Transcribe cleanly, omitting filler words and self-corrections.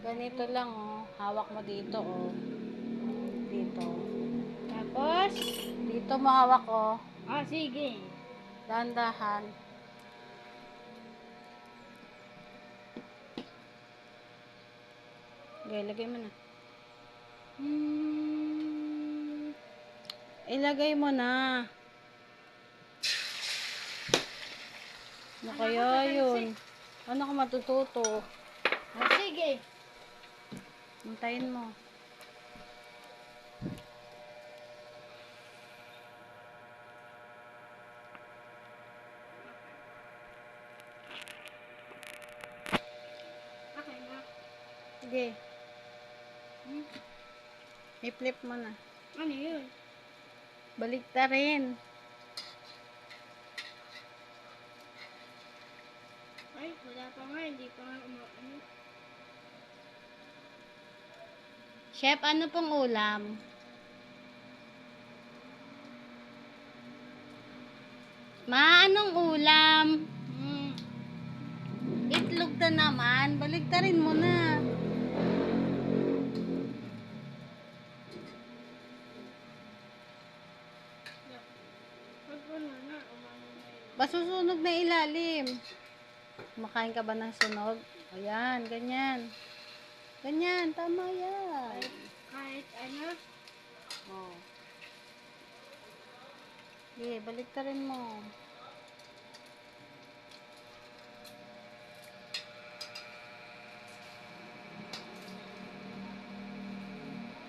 Ganito lang, oh. Hawak mo dito, oh. Dito. Tapos, Dito mo hawak, oh. sige. Dahan-dahan. Okay, lagay mo na. Ilagay mo na. Ano kaya yun? Ano ka matututo? Sige. Hintayin mo. Okay na. Sige. I-flip mo na. Ano yun? Baliktarin. Ay, wala pa nga. Hindi pa nga ano. Chef, ano pong ulam? Ma, anong ulam? Itlog na naman. Baliktarin mo na. Pag ano na, umano na yun. Basusunog na ilalim. Kumakain ka ba ng sunog? Ayan, ganyan. Ganyan, tama yan. Kahit ano. Oh. Okay, baliktarin mo.